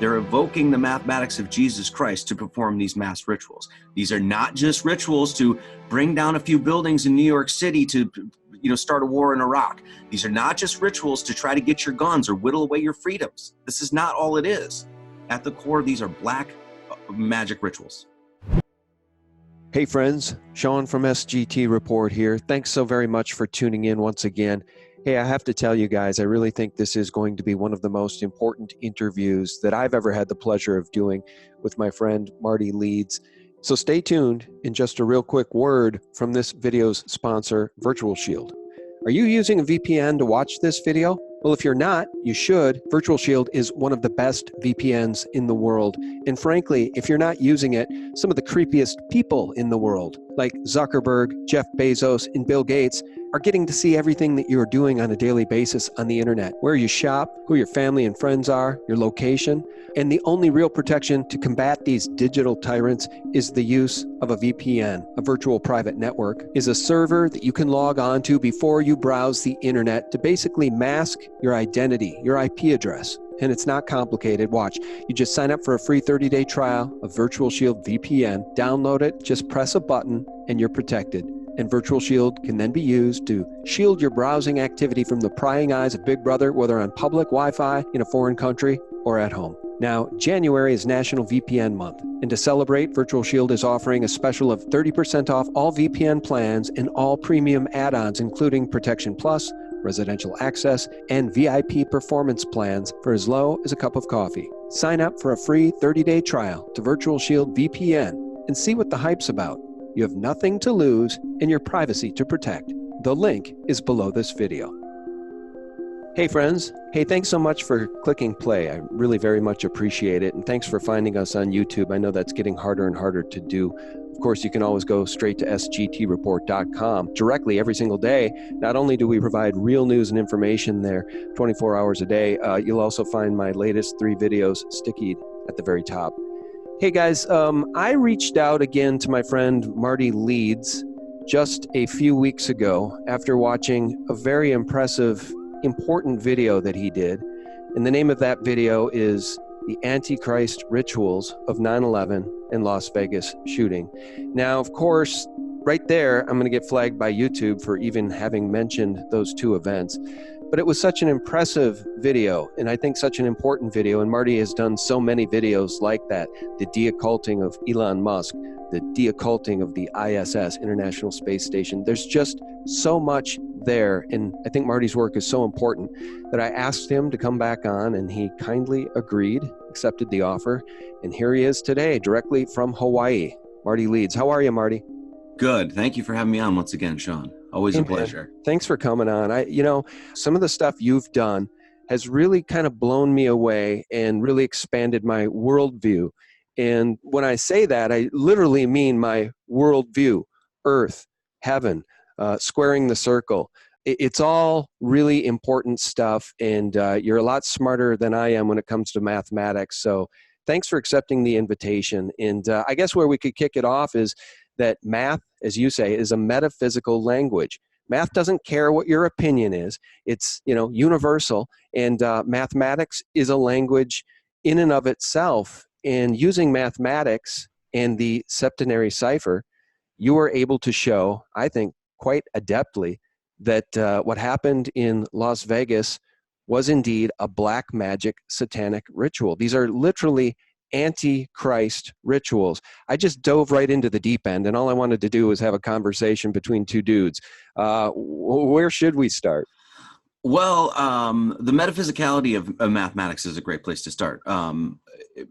They're evoking the mathematics of Jesus Christ to perform these mass rituals. These are not just rituals to bring down a few buildings in New York City to start a war in Iraq. These are not just rituals to try to get your guns or whittle away your freedoms. This is not all it is. At the core, these are black magic rituals. Hey friends, Sean from SGT Report here. Thanks so very much for tuning in once again. Hey, I have to tell you guys, I really think this is going to be one of the most important interviews that I've ever had the pleasure of doing with my friend Marty Leeds. So stay tuned. In just a real quick word from this video's sponsor, Virtual Shield. Are you using a VPN to watch this video? Well, if you're not, you should. Virtual Shield is one of the best VPNs in the world. And frankly, if you're not using it, some of the creepiest people in the world, like Zuckerberg, Jeff Bezos, and Bill Gates, are getting to see everything that you're doing on a daily basis on the internet. Where you shop, who your family and friends are, your location. And the only real protection to combat these digital tyrants is the use of a VPN. A virtual private network is a server that you can log on to before you browse the internet to basically mask your identity, your IP address. And it's not complicated. Watch, you just sign up for a free 30-day trial of Virtual Shield VPN, download it, just press a button, and you're protected. And Virtual Shield can then be used to shield your browsing activity from the prying eyes of Big Brother, whether on public Wi-Fi in a foreign country or at home. Now, January is National VPN Month, and to celebrate, Virtual Shield is offering a special of 30% off all VPN plans and all premium add-ons, including Protection Plus, residential access, and VIP performance plans for as low as a cup of coffee. Sign up for a free 30-day trial to Virtual Shield VPN and see what the hype's about. You have nothing to lose and your privacy to protect. The link is below this video. Hey friends, hey, thanks so much for clicking play. I really very much appreciate it. And thanks for finding us on YouTube. I know that's getting harder and harder to do. Of course, you can always go straight to sgtreport.com directly every single day. Not only do we provide real news and information there 24 hours a day, you'll also find my latest 3 videos stickied at the very top. Hey guys, I reached out again to my friend Marty Leeds just a few weeks ago after watching a very impressive, important video that he did. And the name of that video is The Antichrist Rituals of 9/11 and Las Vegas Shooting. Now, of course, right there, I'm going to get flagged by YouTube for even having mentioned those 2 events. But it was such an impressive video, and I think such an important video, and Marty has done so many videos like that. The de-occulting of Elon Musk, the de-occulting of the ISS, International Space Station. There's just so much there, and I think Marty's work is so important that I asked him to come back on, and he kindly agreed, accepted the offer, and here he is today, directly from Hawaii. Marty Leeds. How are you, Marty? Good. Thank you for having me on once again, Sean. Always a pleasure. Thanks for coming on. Some of the stuff you've done has really kind of blown me away and really expanded my worldview. And when I say that, I literally mean my worldview, earth, heaven, squaring the circle. It's all really important stuff, and you're a lot smarter than I am when it comes to mathematics. So thanks for accepting the invitation. And I guess where we could kick it off is that math, as you say, is a metaphysical language. Math doesn't care what your opinion is. It's, universal. And mathematics is a language in and of itself. And using mathematics and the septenary cipher, you were able to show, I think, quite adeptly that what happened in Las Vegas was indeed a black magic satanic ritual. These are literally anti-Christ rituals. I just dove right into the deep end, and all I wanted to do was have a conversation between 2 dudes. Where should we start? Well, the metaphysicality of mathematics is a great place to start.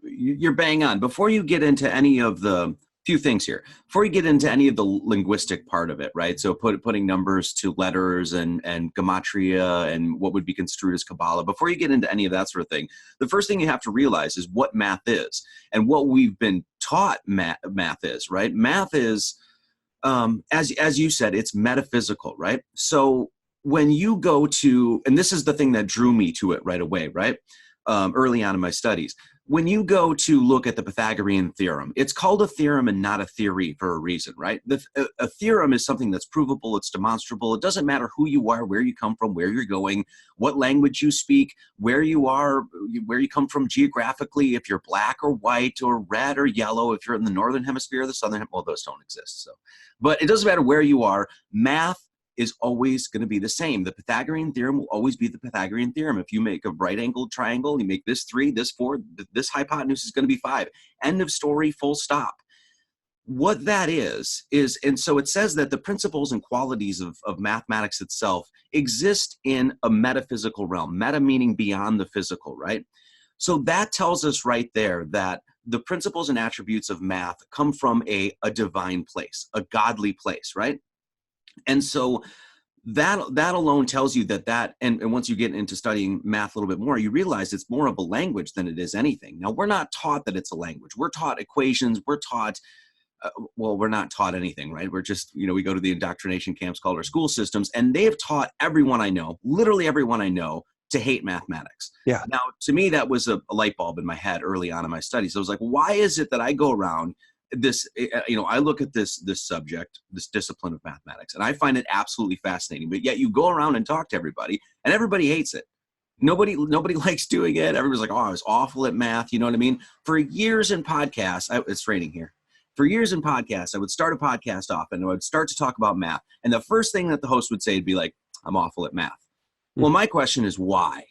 You're bang on. Before you get into any of the few things here, before you get into any of the linguistic part of it, right? So putting numbers to letters and gematria and what would be construed as Kabbalah, before you get into any of that sort of thing, the first thing you have to realize is what math is and what we've been taught math is, right? Math is, as you said, it's metaphysical, right? So when you go to, and this is the thing that drew me to it right away, right? Early on in my studies, when you go to look at the Pythagorean theorem, it's called a theorem and not a theory for a reason, right? A theorem is something that's provable, it's demonstrable. It doesn't matter who you are, where you come from, where you're going, what language you speak, where you are, where you come from geographically, if you're black or white or red or yellow, if you're in the northern hemisphere or the southern, well, those don't exist. So, but it doesn't matter where you are. Math is always going to be the same. The Pythagorean theorem will always be the Pythagorean theorem. If you make a right-angled triangle, you make this 3, this 4, this hypotenuse is going to be 5. End of story, full stop. What that is, and so it says that the principles and qualities of mathematics itself exist in a metaphysical realm, meta meaning beyond the physical, right? So that tells us right there that the principles and attributes of math come from a divine place, a godly place, right? And so that alone tells you that and once you get into studying math a little bit more, you realize it's more of a language than it is anything. Now, we're not taught that it's a language. We're taught equations. We're taught, well, we're not taught anything, right? We're just, we go to the indoctrination camps called our school systems, and they have taught everyone I know, literally everyone I know, to hate mathematics. Yeah. Now, to me, that was a light bulb in my head early on in my studies. I was like, why is it that I go around this, I look at this subject, this discipline of mathematics, and I find it absolutely fascinating. But yet you go around and talk to everybody, and everybody hates it. Nobody likes doing it. Everybody's like, oh, I was awful at math. You know what I mean? For years in podcasts, it's raining here. For years in podcasts, I would start a podcast off, and I would start to talk about math. And the first thing that the host would say would be like, I'm awful at math. Well, my question is why?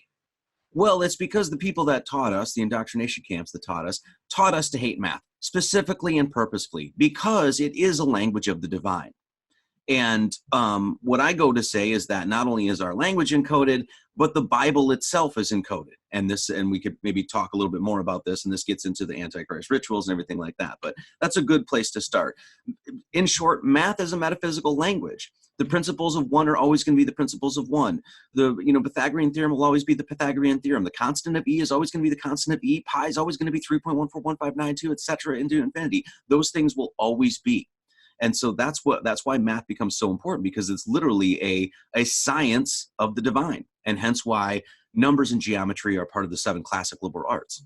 Well, it's because the people that taught us, the indoctrination camps that taught us to hate math, specifically and purposefully, because it is a language of the divine. And what I go to say is that not only is our language encoded, but the Bible itself is encoded. And we could maybe talk a little bit more about this, and this gets into the Antichrist rituals and everything like that. But that's a good place to start. In short, math is a metaphysical language. The principles of one are always going to be the principles of one. The Pythagorean theorem will always be the Pythagorean theorem. The constant of E is always going to be the constant of E. Pi is always going to be 3.141592, etc., into infinity. Those things will always be. And so that's why math becomes so important, because it's literally a science of the divine, and hence why numbers and geometry are part of the 7 classic liberal arts.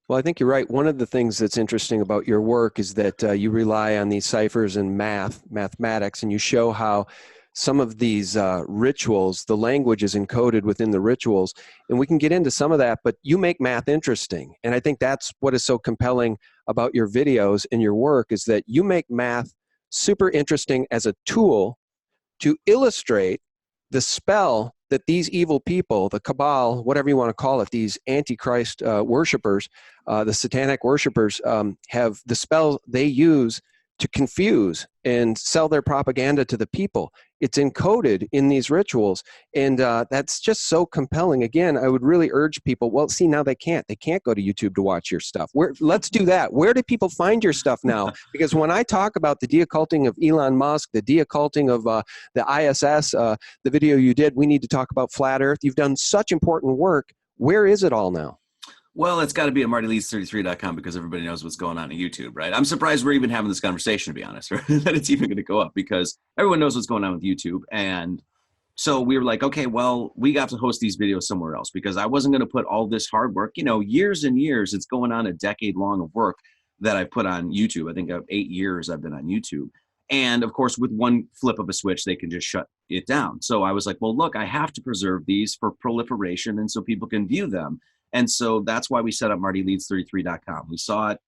Well, I think you're right. One of the things that's interesting about your work is that you rely on these ciphers and mathematics, and you show how some of these rituals, the language is encoded within the rituals, and we can get into some of that, but you make math interesting. And I think that's what is so compelling about your videos and your work, is that you make math super interesting as a tool to illustrate the spell that these evil people, the cabal, whatever you want to call it, these antichrist worshipers, the satanic worshipers, have the spell they use to confuse and sell their propaganda to the people. It's encoded in these rituals, and that's just so compelling. Again, I would really urge people, well, see, now they can't go to YouTube to watch your stuff. Let's do that. Where do people find your stuff now? Because when I talk about the deocculting of Elon Musk, the deocculting of the ISS, the video you did, we need to talk about flat earth. You've done such important work. Where is it all now? Well, it's got to be at martyleeds33.com, because everybody knows what's going on YouTube, right? I'm surprised we're even having this conversation, to be honest, right? That it's even going to go up, because everyone knows what's going on with YouTube. And so we were like, okay, well, we got to host these videos somewhere else, because I wasn't going to put all this hard work, years and years. It's going on a decade long of work that I put on YouTube. I think 8 years I've been on YouTube. And of course, with one flip of a switch, they can just shut it down. So I was like, well, look, I have to preserve these for proliferation, and so people can view them. And so that's why we set up martyleeds33.com. We saw it,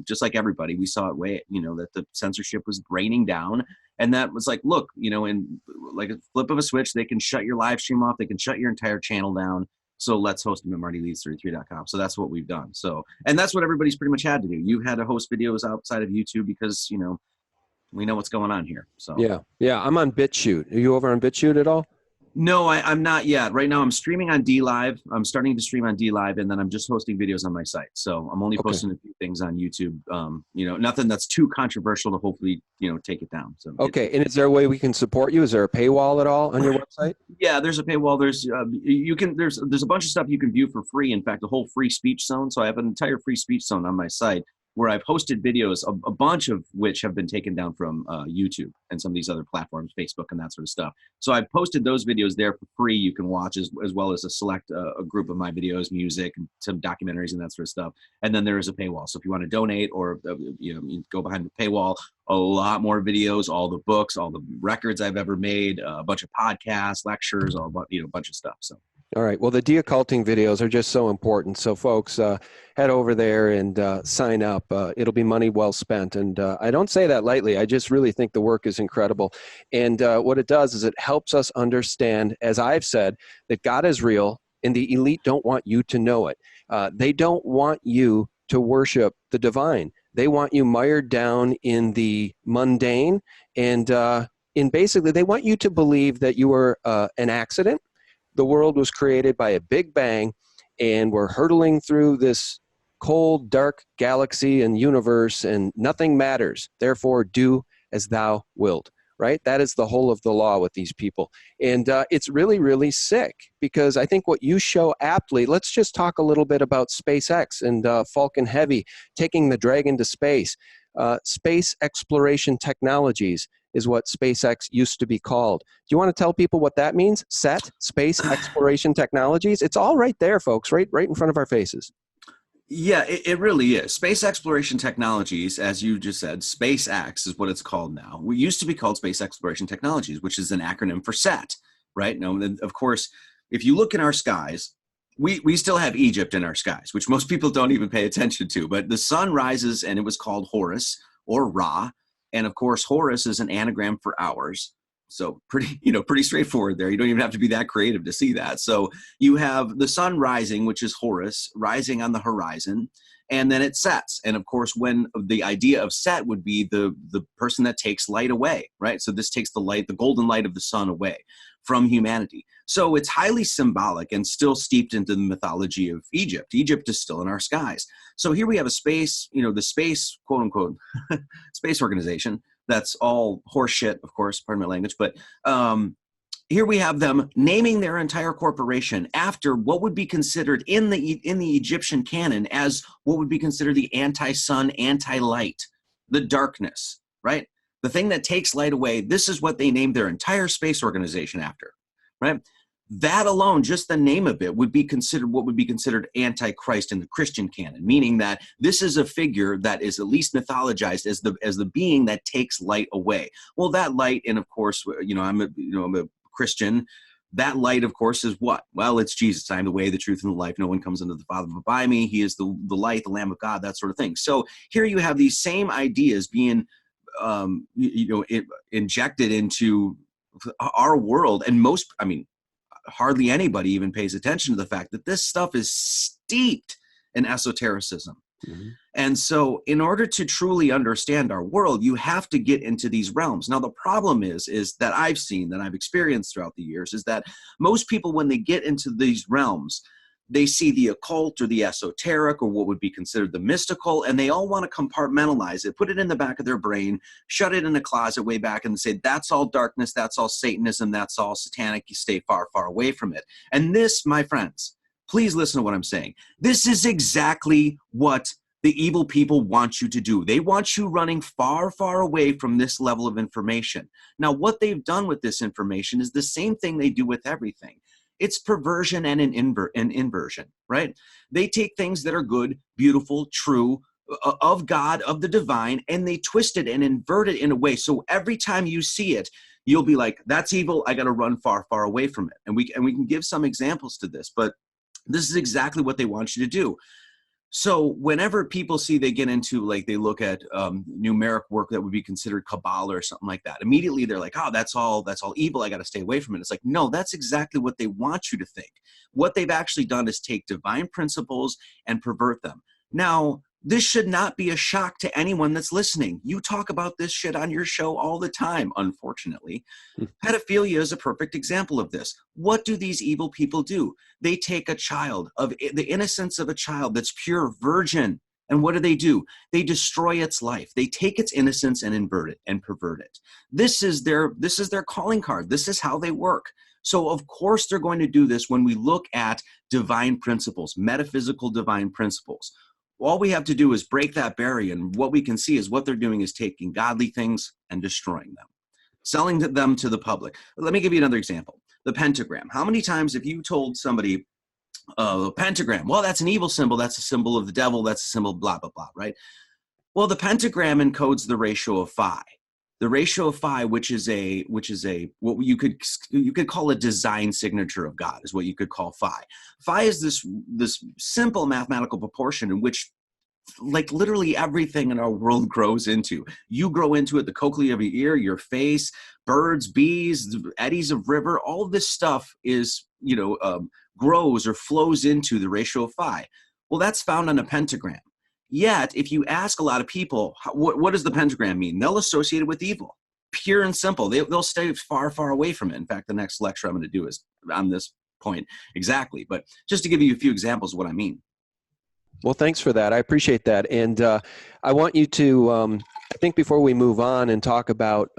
just like everybody, we saw it that the censorship was raining down. And that was like, look, in like a flip of a switch, they can shut your live stream off. They can shut your entire channel down. So let's host them at martyleeds33.com. So that's what we've done. So, and that's what everybody's pretty much had to do. You've had to host videos outside of YouTube because, we know what's going on here. So yeah, I'm on BitChute. Are you over on BitChute at all? No, I'm not yet. Right now I'm streaming on DLive. I'm starting to stream on DLive, and then I'm just hosting videos on my site. So I'm only posting a few things on YouTube. Nothing that's too controversial to hopefully, take it down. So okay. And is there a way we can support you? Is there a paywall at all on your website? Yeah, there's a paywall. There's there's a bunch of stuff you can view for free. In fact, a whole free speech zone. So I have an entire free speech zone on my site where I've hosted videos, a bunch of which have been taken down from YouTube. and some of these other platforms, Facebook and that sort of stuff. So I posted those videos there for free. You can watch as well as a select a group of my videos, music, and some documentaries and that sort of stuff. And then there is a paywall. So if you want to donate or you go behind the paywall, a lot more videos, all the books, all the records I've ever made, a bunch of podcasts, lectures, a bunch of stuff. So. All right. Well, the deocculting videos are just so important. So folks, head over there and sign up. It'll be money well spent. And I don't say that lightly. I just really think the work is incredible. And what it does is it helps us understand, as I've said, that God is real and the elite don't want you to know it. They don't want you to worship the divine. They want you mired down in the mundane. And basically, they want you to believe that you were an accident. The world was created by a big bang, and we're hurtling through this cold, dark galaxy and universe, and nothing matters. Therefore, do as thou wilt, right? That is the whole of the law with these people. And it's really, really sick, because I think what you show aptly, let's just talk a little bit about SpaceX and Falcon Heavy taking the Dragon to space. Space exploration technologies is what SpaceX used to be called. Do you want to tell people what that means? SET, Space Exploration Technologies. It's all right there, folks, right in front of our faces. Yeah, it really is. Space Exploration Technologies, as you just said, SpaceX is what it's called now. We used to be called Space Exploration Technologies, which is an acronym for SET, right? Now, of course, if you look in our skies, we still have Egypt in our skies, which most people don't even pay attention to. But the sun rises, and it was called Horus or Ra. And of course, Horus is an anagram for hours. So pretty straightforward there. You don't even have to be that creative to see that. So you have the sun rising, which is Horus, rising on the horizon, and then it sets. And of course, when the idea of set would be the person that takes light away, right? So this takes the golden light of the sun away from humanity. So it's highly symbolic and still steeped into the mythology of Egypt. Egypt is still in our skies. So here we have a space, the space, quote unquote, space organization. That's all horseshit, of course, pardon my language. But here we have them naming their entire corporation after what would be considered in the Egyptian canon as what would be considered the anti-sun, anti-light, the darkness, right? The thing that takes light away. This is what they named their entire space organization after, right? That alone, just the name of it, would be considered what would be considered antichrist in the Christian canon, meaning that this is a figure that is at least mythologized as the being that takes light away. Well, that light, and of course, I'm a Christian. That light, of course, is what? Well, it's Jesus. I am the way, the truth, and the life. No one comes unto the Father but by me. He is the light, the Lamb of God, that sort of thing. So here you have these same ideas being injected into our world, and hardly anybody even pays attention to the fact that this stuff is steeped in esotericism. Mm-hmm. And so in order to truly understand our world, you have to get into these realms. Now, the problem is that I've experienced throughout the years, is that most people, when they get into these realms, they see the occult or the esoteric or what would be considered the mystical, and they all want to compartmentalize it, put it in the back of their brain, shut it in a closet way back, and say, that's all darkness, that's all Satanism, that's all satanic, you stay far, far away from it. And this, my friends, please listen to what I'm saying. This is exactly what the evil people want you to do. They want you running far, far away from this level of information. Now, what they've done with this information is the same thing they do with everything. It's perversion and an inversion, right? They take things that are good, beautiful, true, of God, of the divine, and they twist it and invert it in a way. So every time you see it, you'll be like, that's evil. I got to run far, far away from it. And we can give some examples to this, but this is exactly what they want you to do. So whenever people see they get into, like, they look at numeric work that would be considered Kabbalah or something like that, immediately they're like, oh, that's all evil. I got to stay away from it. It's like, no, that's exactly what they want you to think. What they've actually done is take divine principles and pervert them. Now, this should not be a shock to anyone that's listening. You talk about this shit on your show all the time, unfortunately. Pedophilia is a perfect example of this. What do these evil people do? They take a child, of the innocence of a child that's pure virgin, and what do? They destroy its life. They take its innocence and invert it and pervert it. This is their calling card. This is how they work. So of course they're going to do this when we look at divine principles, metaphysical divine principles. All we have to do is break that barrier, and what we can see is what they're doing is taking godly things and destroying them. selling them to the public. Let me give you another example. The pentagram. How many times have you told somebody, pentagram, well, that's an evil symbol. That's a symbol of the devil. That's a symbol, blah, blah, blah, right? Well, the pentagram encodes the ratio of phi. The ratio of phi, which is a what you could call a design signature of God, is what you could call phi. Phi is this simple mathematical proportion in which, like, literally everything in our world grows into. You grow into it, the cochlea of your ear, your face, birds, bees, eddies of river, all of this stuff is, grows or flows into the ratio of phi. Well, that's found on a pentagram. Yet, if you ask a lot of people, what does the pentagram mean? They'll associate it with evil, pure and simple. They'll stay far, far away from it. In fact, the next lecture I'm going to do is on this point exactly. But just to give you a few examples of what I mean. Well, thanks for that. I appreciate that. And I want you to, I think before we move on and talk about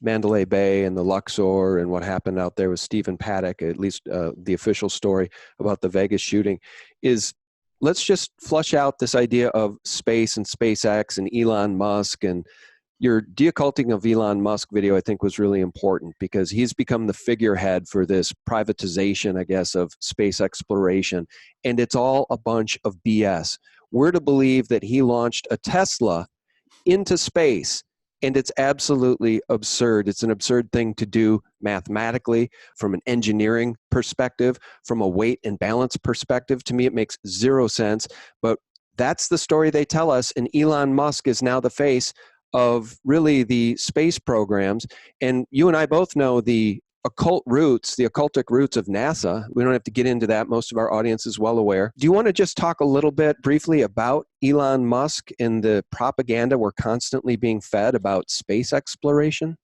Mandalay Bay and the Luxor and what happened out there with Stephen Paddock, at least the official story about the Vegas shooting, is let's just flush out this idea of space and SpaceX and Elon Musk. And your deocculting of Elon Musk video, I think, was really important because he's become the figurehead for this privatization, I guess, of space exploration. And it's all a bunch of BS. We're to believe that he launched a Tesla into space, and it's absolutely absurd. It's an absurd thing to do mathematically, from an engineering perspective, from a weight and balance perspective. To me, it makes zero sense. But that's the story they tell us, and Elon Musk is now the face of really the space programs. And you and I both know the occult roots, the occultic roots of NASA. We don't have to get into that. Most of our audience is well aware. Do you want to just talk a little bit briefly about Elon Musk and the propaganda we're constantly being fed about space exploration?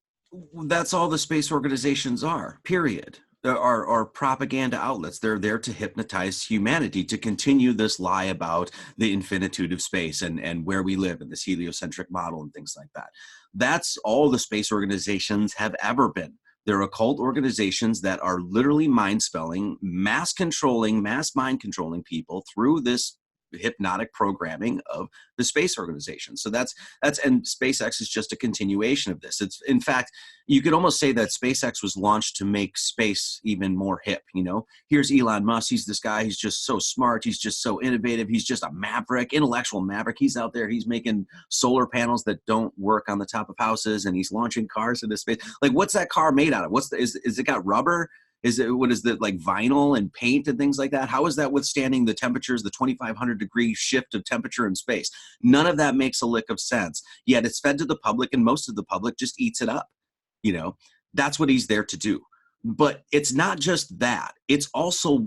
That's all the space organizations are, period. There are propaganda outlets. They're there to hypnotize humanity, to continue this lie about the infinitude of space and where we live in this heliocentric model and things like that. That's all the space organizations have ever been. They're occult organizations that are literally mind-spelling, mass mind controlling people through this hypnotic programming of the space organization. So that's and SpaceX is just a continuation of this. It's, in fact, you could almost say that SpaceX was launched to make space even more hip. Here's Elon Musk. He's this guy. He's just so smart. He's just so innovative. He's just a maverick, intellectual maverick. He's out there. He's making solar panels that don't work on the top of houses, and he's launching cars into space. Like, what's that car made out of? Is it got rubber? What is it, like vinyl and paint and things like that? How is that withstanding the temperatures, the 2,500 degree shift of temperature in space? None of that makes a lick of sense. Yet it's fed to the public, and most of the public just eats it up. That's what he's there to do. But it's not just that. It's also,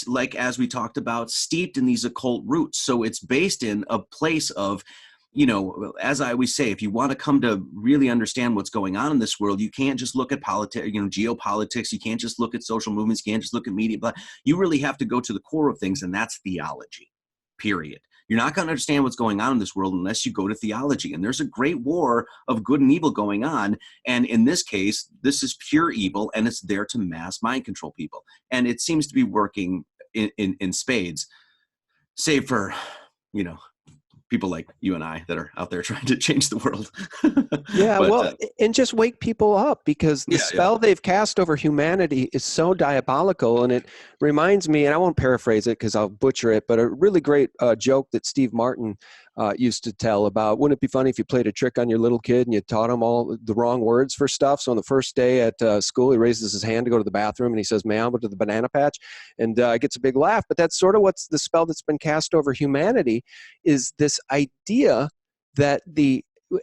like, as we talked about, steeped in these occult roots. So it's based in a place of, as I always say, if you want to come to really understand what's going on in this world, you can't just look at politics, geopolitics. You can't just look at social movements. You can't just look at media. But you really have to go to the core of things, and that's theology, period. You're not going to understand what's going on in this world unless you go to theology. And there's a great war of good and evil going on. And in this case, this is pure evil, and it's there to mass mind control people. And it seems to be working in spades, save for, people like you and I that are out there trying to change the world. Yeah, and just wake people up, because the spell they've cast over humanity is so diabolical. And it reminds me, and I won't paraphrase it because I'll butcher it, but a really great joke that Steve Martin used to tell about, wouldn't it be funny if you played a trick on your little kid and you taught him all the wrong words for stuff? So on the first day at school, he raises his hand to go to the bathroom and he says, "May I go to the banana patch?" And gets a big laugh. But that's sort of what's the spell that's been cast over humanity, is this idea that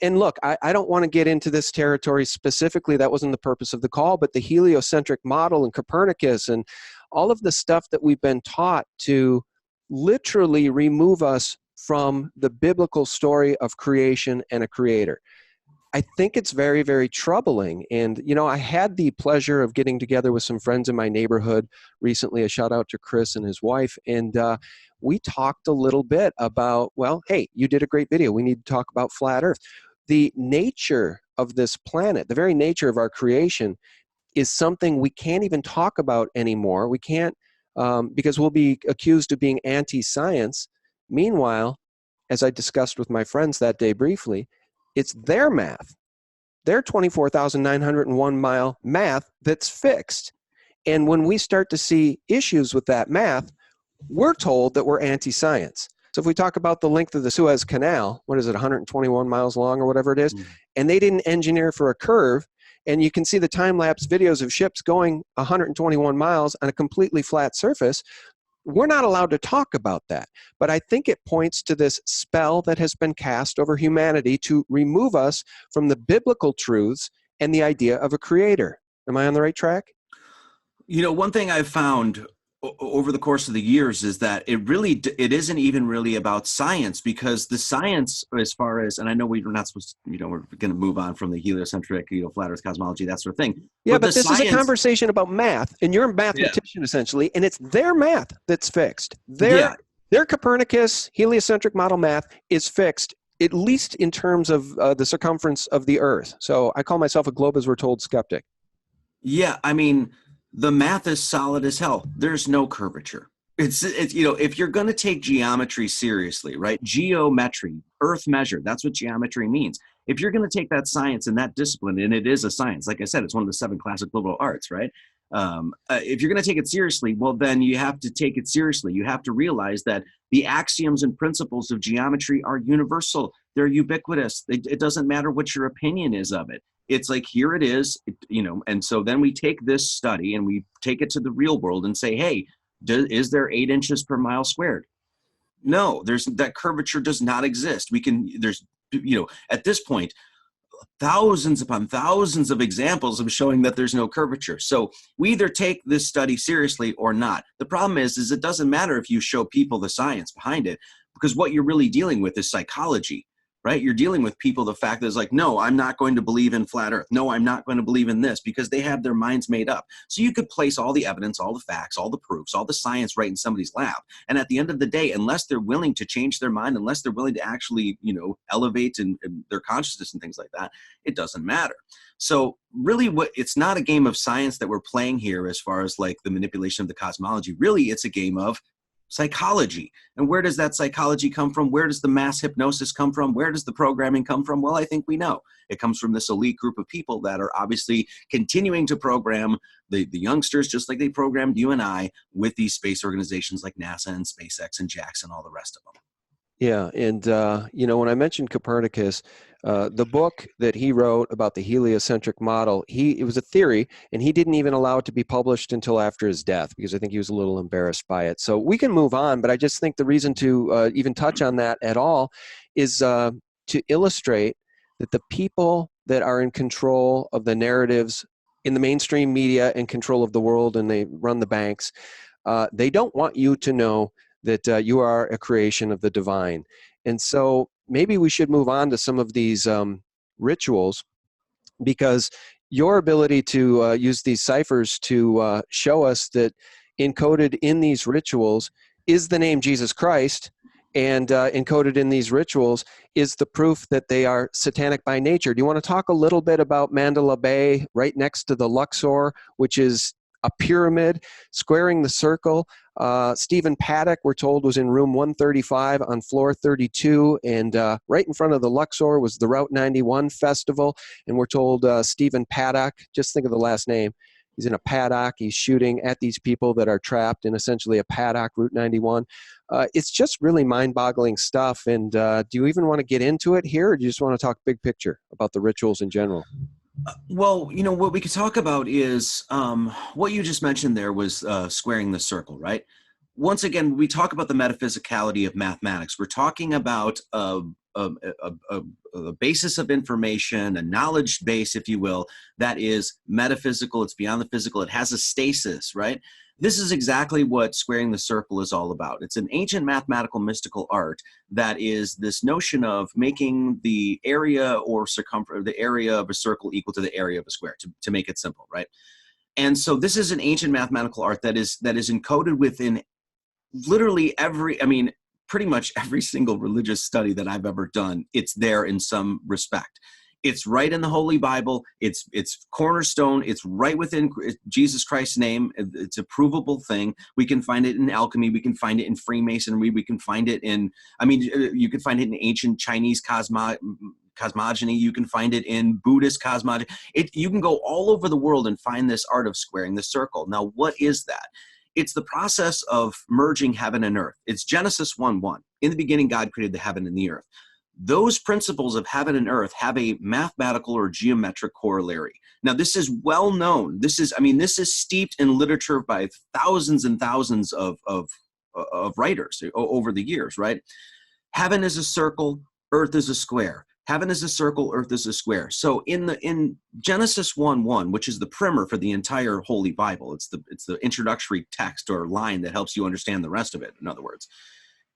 and look, I don't want to get into this territory specifically. That wasn't the purpose of the call, but the heliocentric model and Copernicus and all of the stuff that we've been taught to literally remove us from the biblical story of creation and a creator. I think it's very, very troubling. And, I had the pleasure of getting together with some friends in my neighborhood recently. A shout out to Chris and his wife. And we talked a little bit about, well, hey, you did a great video. We need to talk about flat Earth. The nature of this planet, the very nature of our creation, is something we can't even talk about anymore. We can't, because we'll be accused of being anti-science. Meanwhile, as I discussed with my friends that day briefly, it's their math. their 24,901 mile math that's fixed. And when we start to see issues with that math, we're told that we're anti-science. So if we talk about the length of the Suez Canal, what is it, 121 miles long or whatever it is, and they didn't engineer for a curve, and you can see the time-lapse videos of ships going 121 miles on a completely flat surface, we're not allowed to talk about that. But I think it points to this spell that has been cast over humanity to remove us from the biblical truths and the idea of a creator. Am I on the right track? You know, one thing I've found over the course of the years is that it isn't even really about science, because the science, as far as, and I know we're not supposed to, we're going to move on from the heliocentric, flat earth cosmology, that sort of thing. Yeah, but this is a conversation about math, and you're a mathematician essentially, and it's their math that's fixed. Their Copernicus heliocentric model math is fixed, at least in terms of the circumference of the Earth. So I call myself a globe as we're told skeptic. Yeah, I mean, the math is solid as hell. There's no curvature. It's if you're going to take geometry seriously, right? Geometry, earth measure, that's what geometry means. If you're going to take that science and that discipline, and it is a science, like I said, it's one of the 7 classic liberal arts, right? If you're going to take it seriously, well, then you have to take it seriously. You have to realize that the axioms and principles of geometry are universal. They're ubiquitous. It doesn't matter what your opinion is of it. It's like, here it is, and so then we take this study and we take it to the real world and say, hey, is there 8 inches per mile squared? No, that curvature does not exist. At this point, thousands upon thousands of examples of showing that there's no curvature. So we either take this study seriously or not. The problem is it doesn't matter if you show people the science behind it, because what you're really dealing with is psychology, right? You're dealing with people, the fact that it's like, no, I'm not going to believe in flat earth. No, I'm not going to believe in this, because they have their minds made up. So you could place all the evidence, all the facts, all the proofs, all the science right in somebody's lap. And at the end of the day, unless they're willing to change their mind, unless they're willing to actually, elevate and their consciousness and things like that, it doesn't matter. So really, it's not a game of science that we're playing here as far as like the manipulation of the cosmology. Really, it's a game of psychology. And where does that psychology come from? Where does the mass hypnosis come from? Where does the programming come from? Well, I think we know. It comes from this elite group of people that are obviously continuing to program the youngsters, just like they programmed you and I, with these space organizations like NASA and SpaceX and JAXA and all the rest of them. Yeah, and when I mentioned Copernicus, the book that he wrote about the heliocentric model, it was a theory, and he didn't even allow it to be published until after his death, because I think he was a little embarrassed by it. So we can move on, but I just think the reason to even touch on that at all is to illustrate that the people that are in control of the narratives in the mainstream media and control of the world, and they run the banks, they don't want you to know that you are a creation of the divine. And so maybe we should move on to some of these rituals, because your ability to use these ciphers to show us that encoded in these rituals is the name Jesus Christ, and encoded in these rituals is the proof that they are satanic by nature. Do you want to talk a little bit about Mandalay Bay, right next to the Luxor, which is a pyramid squaring the circle? Stephen Paddock, we're told, was in room 135 on floor 32, and right in front of the Luxor was the Route 91 festival, and we're told Stephen Paddock, just think of the last name, he's in a paddock, he's shooting at these people that are trapped in essentially a paddock, Route 91. It's just really mind-boggling stuff, and do you even want to get into it here, or do you just want to talk big picture about the rituals in general? Well, what we could talk about is what you just mentioned there was squaring the circle, right? Once again, we talk about the metaphysicality of mathematics. We're talking about a basis of information, a knowledge base, if you will, that is metaphysical. It's beyond the physical. It has a stasis, right? This is exactly what squaring the circle is all about. It's an ancient mathematical mystical art that is this notion of making the area or circumference, the area of a circle equal to the area of a square, to make it simple, right? And so this is an ancient mathematical art that is encoded within literally pretty much every single religious study that I've ever done. It's there in some respect. It's right in the Holy Bible. It's cornerstone. It's right within Jesus Christ's name. It's a provable thing. We can find it in alchemy. We can find it in Freemasonry. We can find it in, you can find it in ancient Chinese cosmogony. You can find it in Buddhist cosmogony. You can go all over the world and find this art of squaring the circle. Now, what is that? It's the process of merging heaven and earth. It's Genesis 1:1. In the beginning, God created the heaven and the earth. Those principles of heaven and earth have a mathematical or geometric corollary. Now, this is well known. This is steeped in literature by thousands and thousands of writers over the years, right? Heaven is a circle, earth is a square. Heaven is a circle, earth is a square. So in Genesis 1:1, which is the primer for the entire Holy Bible, it's the introductory text or line that helps you understand the rest of it, in other words.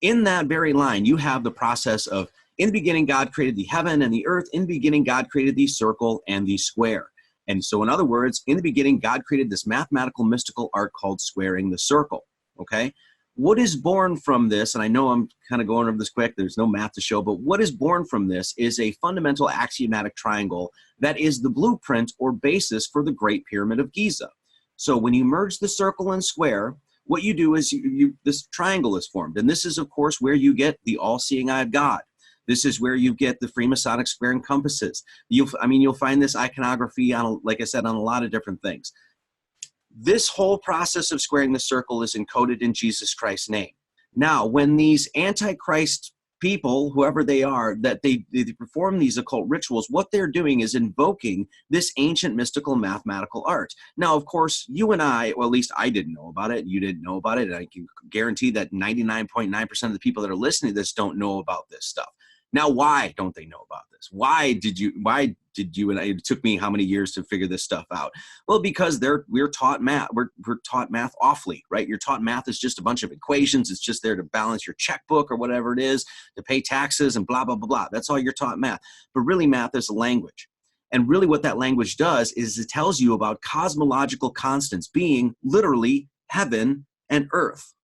In that very line, you have the process of, in the beginning, God created the heaven and the earth. In the beginning, God created the circle and the square. And so, in other words, in the beginning, God created this mathematical, mystical art called squaring the circle, okay? What is born from this, and I know I'm kind of going over this quick, there's no math to show, but what is born from this is a fundamental axiomatic triangle that is the blueprint or basis for the Great Pyramid of Giza. So when you merge the circle and square, what you do is this triangle is formed. And this is, of course, where you get the all-seeing eye of God. This is where you get the Freemasonic square and compasses. You'll find this iconography on, like I said, on a lot of different things. This whole process of squaring the circle is encoded in Jesus Christ's name. Now, when these Antichrist people, whoever they are, that they perform these occult rituals, what they're doing is invoking this ancient mystical mathematical art. Now, of course, you and I, well, at least I didn't know about it. You didn't know about it. And I can guarantee that 99.9% of the people that are listening to this don't know about this stuff. Now, why don't they know about this? Why did you and I, it took me how many years to figure this stuff out? Well, because we're taught math. We're taught math awfully, right? You're taught math is just a bunch of equations. It's just there to balance your checkbook or whatever it is, to pay taxes and blah, blah, blah, blah. That's all you're taught math. But really, math is a language. And really what that language does is it tells you about cosmological constants being literally heaven and earth.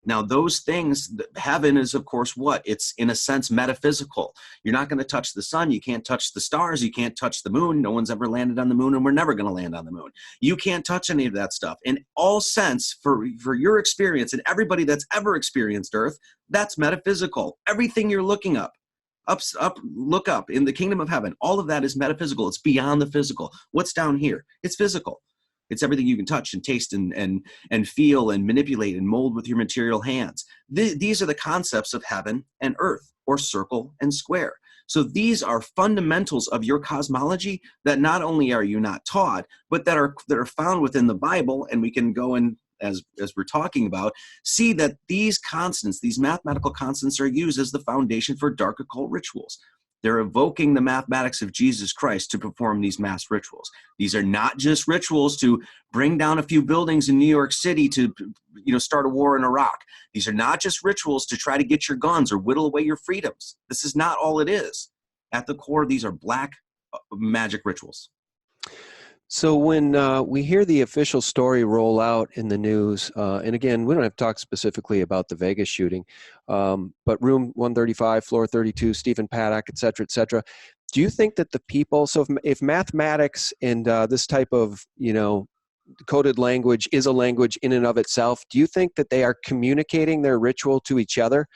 Now, those things, heaven is, of course, what? It's, in a sense, metaphysical. You're not going to touch the sun. You can't touch the stars. You can't touch the moon. No one's ever landed on the moon, and we're never going to land on the moon. You can't touch any of that stuff. In all sense, for your experience and everybody that's ever experienced Earth, that's metaphysical. Everything you're looking up, look up in the kingdom of heaven, all of that is metaphysical. It's beyond the physical. What's down here? It's physical. It's everything you can touch and taste and feel and manipulate and mold with your material hands. These are the concepts of heaven and earth, or circle and square. So these are fundamentals of your cosmology that not only are you not taught, but that are found within the Bible. And we can go and, as we're talking about, see that these constants, these mathematical constants, are used as the foundation for dark occult rituals. They're evoking the mathematics of Jesus Christ to perform these mass rituals. These are not just rituals to bring down a few buildings in New York City to, start a war in Iraq. These are not just rituals to try to get your guns or whittle away your freedoms. This is not all it is. At the core, these are black magic rituals. So when we hear the official story roll out in the news, and again, we don't have to talk specifically about the Vegas shooting, but room 135, floor 32, Stephen Paddock, et cetera, do you think that the people, so if mathematics and this type of, coded language is a language in and of itself, do you think that they are communicating their ritual to each other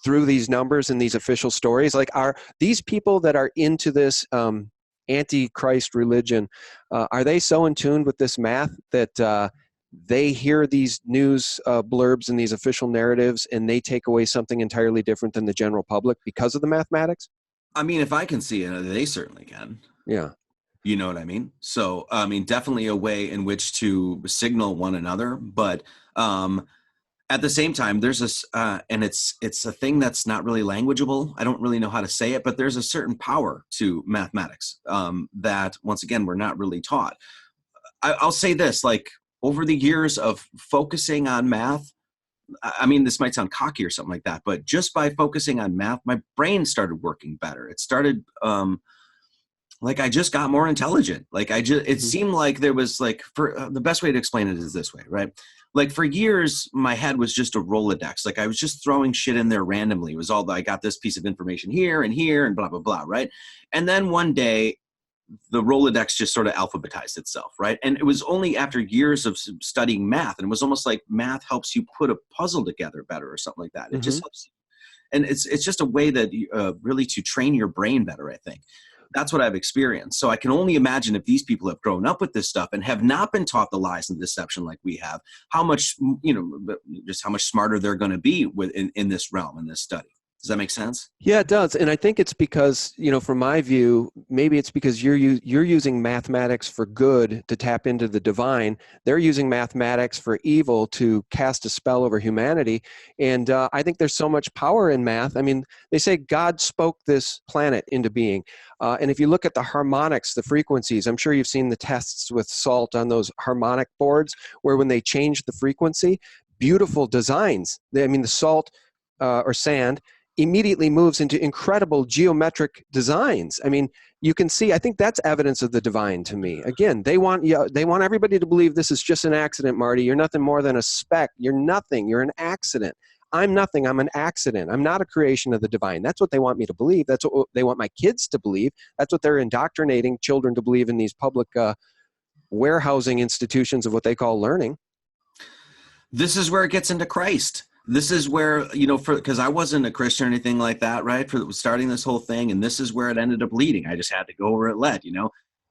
through these numbers and these official stories? Like, are these people that are into this anti-Christ religion, are they so in tune with this math that they hear these news blurbs and these official narratives and they take away something entirely different than the general public because of the mathematics? I mean, if I can see it, they certainly can. Yeah. You know what I mean? So, definitely a way in which to signal one another, but at the same time, there's this, and it's a thing that's not really languageable. I don't really know how to say it, but there's a certain power to mathematics that, once again, we're not really taught. I'll say this, like, over the years of focusing on math, this might sound cocky or something like that, but just by focusing on math, my brain started working better. It started, like, I just got more intelligent. Like, it seemed like there was, like, for the best way to explain it is this way, right? Like, for years, my head was just a Rolodex. Like, I was just throwing shit in there randomly. It was all, I got this piece of information here and blah, blah, blah, right? And then one day, the Rolodex just sort of alphabetized itself, right? And it was only after years of studying math, and it was almost like math helps you put a puzzle together better or something like that. It just helps. And it's just a way that really to train your brain better, I think. That's what I've experienced. So I can only imagine if these people have grown up with this stuff and have not been taught the lies and deception like we have, how much, just how much smarter they're going to be in this realm, in this study. Does that make sense? Yeah, it does. And I think it's because, from my view, maybe it's because you're using mathematics for good to tap into the divine. They're using mathematics for evil to cast a spell over humanity. And I think there's so much power in math. I mean, they say God spoke this planet into being. And if you look at the harmonics, the frequencies, I'm sure you've seen the tests with salt on those harmonic boards where when they change the frequency, beautiful designs. The salt or sand immediately moves into incredible geometric designs. I mean, you can see, I think that's evidence of the divine to me. Again, they want everybody to believe this is just an accident, Marty. You're nothing more than a speck. You're nothing. You're an accident. I'm nothing. I'm an accident. I'm not a creation of the divine. That's what they want me to believe. That's what they want my kids to believe. That's what they're indoctrinating children to believe in these public warehousing institutions of what they call learning. This is where it gets into Christ. This is where, because I wasn't a Christian or anything like that, right? For starting this whole thing. And this is where it ended up leading. I just had to go where it led,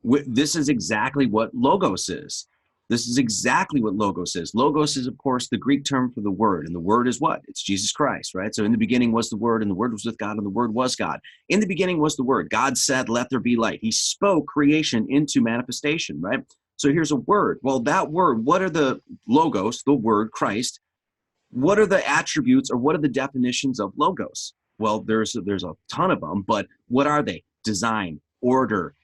This is exactly what logos is. This is exactly what logos is. Logos is, of course, the Greek term for the word. And the word is what? It's Jesus Christ, right? So in the beginning was the word, and the word was with God, and the word was God. In the beginning was the word. God said, let there be light. He spoke creation into manifestation, right? So here's a word. Well, that word, what are the logos, the word Christ? What are the attributes or what are the definitions of logos? Well, there's a ton of them, but what are they? Design, order.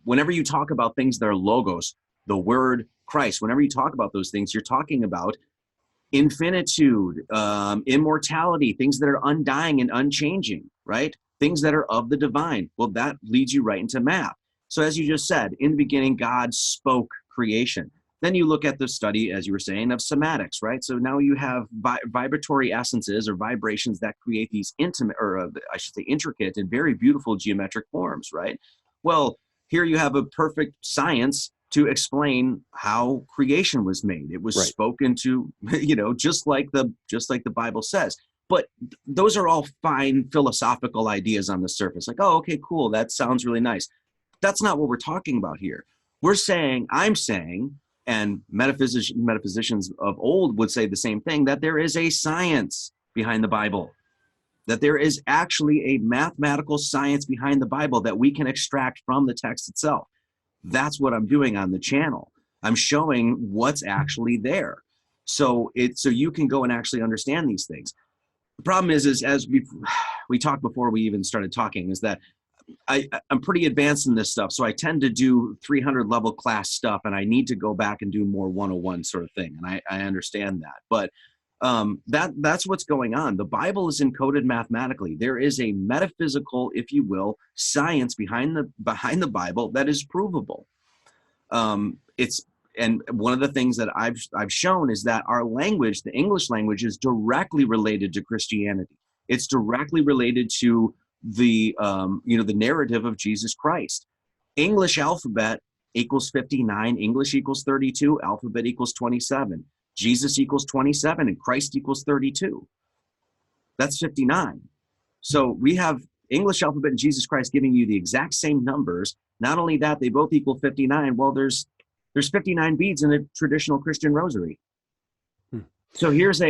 Whenever you talk about things that are logos, the word Christ, whenever you talk about those things, you're talking about infinitude, immortality, things that are undying and unchanging, right? Things that are of the divine. Well, that leads you right into math. So as you just said, in the beginning, God spoke creation. Then you look at the study, as you were saying, of somatics, right? So now you have vibratory essences or vibrations that create these intricate and very beautiful geometric forms, right? Well, here you have a perfect science to explain how creation was made. It was right. spoken to, just like the Bible says. But those are all fine philosophical ideas on the surface. Like, oh, okay, cool. That sounds really nice. That's not what we're talking about here. I'm saying, and metaphysicians of old would say the same thing, that there is a science behind the Bible, that there is actually a mathematical science behind the Bible that we can extract from the text itself. That's what I'm doing on the channel. I'm showing what's actually there. So you can go and actually understand these things. The problem is as we talked before we even started talking, is that I'm pretty advanced in this stuff, so I tend to do 300 level class stuff, and I need to go back and do more 101 sort of thing, and I understand that. But that's what's going on. The Bible is encoded mathematically. There is a metaphysical, if you will, science behind the Bible that is provable. And one of the things that I've shown is that our language, the English language, is directly related to Christianity. It's directly related to the narrative of Jesus Christ. English alphabet equals 59, English equals 32, alphabet equals 27, Jesus equals 27, and Christ equals 32. That's 59. So we have English alphabet and Jesus Christ giving you the exact same numbers. Not only that, they both equal 59. Well, there's 59 beads in a traditional Christian rosary. So here's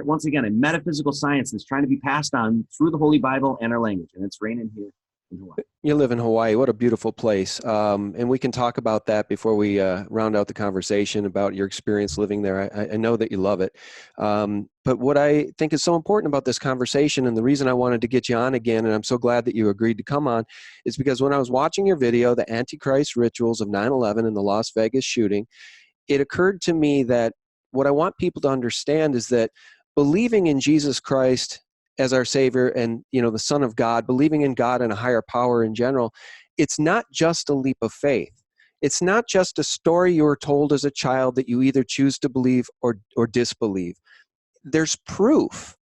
once again a metaphysical science that's trying to be passed on through the Holy Bible and our language, and it's raining here in Hawaii. You live in Hawaii. What a beautiful place. And we can talk about that before we round out the conversation about your experience living there. I know that you love it. But what I think is so important about this conversation, and the reason I wanted to get you on again, and I'm so glad that you agreed to come on, is because when I was watching your video, The Antichrist Rituals of 9/11 and the Las Vegas shooting, it occurred to me that what I want people to understand is that believing in Jesus Christ as our Savior and, the Son of God, believing in God and a higher power in general, it's not just a leap of faith. It's not just a story you were told as a child that you either choose to believe or disbelieve. There's proof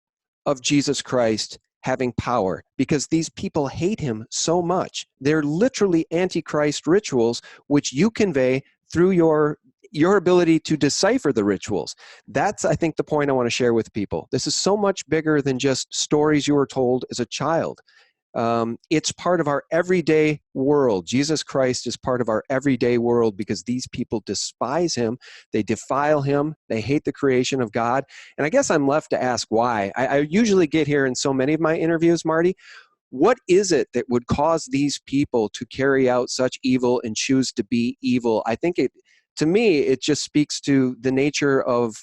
of Jesus Christ having power because these people hate him so much. They're literally antichrist rituals, which you convey through your your ability to decipher the rituals. That's, I think, the point I want to share with people. This is so much bigger than just stories you were told as a child. It's part of our everyday world. Jesus Christ is part of our everyday world because these people despise him. They defile him. They hate the creation of God. And I guess I'm left to ask why. I usually get here in so many of my interviews, Marty. What is it that would cause these people to carry out such evil and choose to be evil? I think to me, it just speaks to the nature of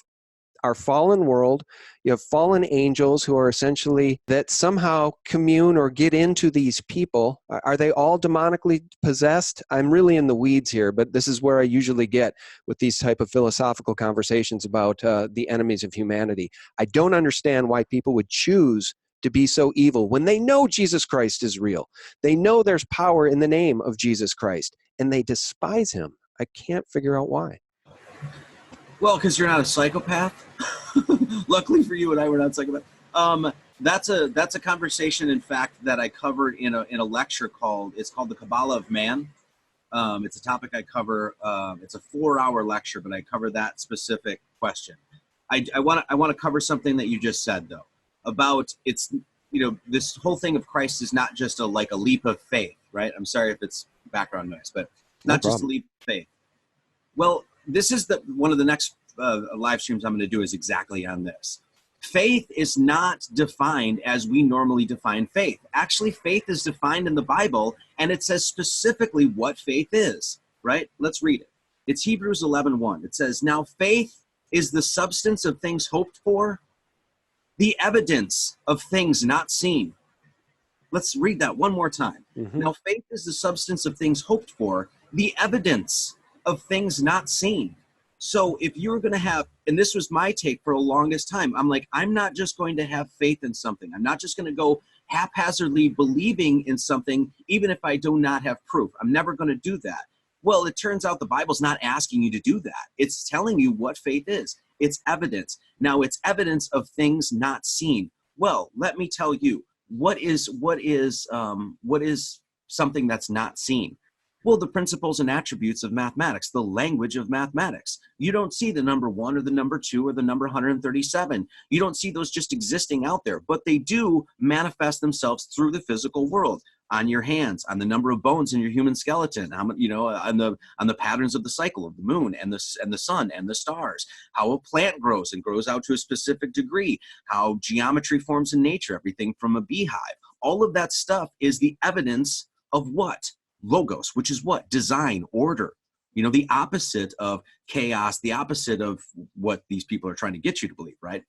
our fallen world. You have fallen angels who are essentially that somehow commune or get into these people. Are they all demonically possessed? I'm really in the weeds here, but this is where I usually get with these type of philosophical conversations about the enemies of humanity. I don't understand why people would choose to be so evil when they know Jesus Christ is real. They know there's power in the name of Jesus Christ, and they despise him. I can't figure out why. Well, because you're not a psychopath. Luckily for you and I, we're not psychopaths. That's a conversation, in fact, that I covered in a lecture called the Kabbalah of Man. It's a topic I cover. It's a 4-hour lecture, but I cover that specific question. I want to cover something that you just said though about this whole thing of Christ is not just a leap of faith, right? I'm sorry if it's background noise, but not just a leap of faith. Well, this is one of the next live streams I'm going to do is exactly on this. Faith is not defined as we normally define faith. Actually, faith is defined in the Bible, and it says specifically what faith is, right? Let's read it. It's Hebrews 11:1. It says, "Now faith is the substance of things hoped for, the evidence of things not seen." Let's read that one more time. Mm-hmm. Now faith is the substance of things hoped for, the evidence of things not seen. So if you're going to have, and this was my take for the longest time, I'm like, I'm not just going to have faith in something. I'm not just going to go haphazardly believing in something, even if I do not have proof. I'm never going to do that. Well, it turns out the Bible's not asking you to do that. It's telling you what faith is. It's evidence. Now it's evidence of things not seen. Well, let me tell you, what is something that's not seen? Well, the principles and attributes of mathematics, the language of mathematics. You don't see the number 1 or the number 2 or the number 137. You don't see those just existing out there, but they do manifest themselves through the physical world, on your hands, on the number of bones in your human skeleton, on the patterns of the cycle of the moon and the sun and the stars, how a plant grows and grows out to a specific degree, how geometry forms in nature, everything from a beehive. All of that stuff is the evidence of what? Logos, which is what? Design, order. The opposite of chaos, the opposite of what these people are trying to get you to believe, right?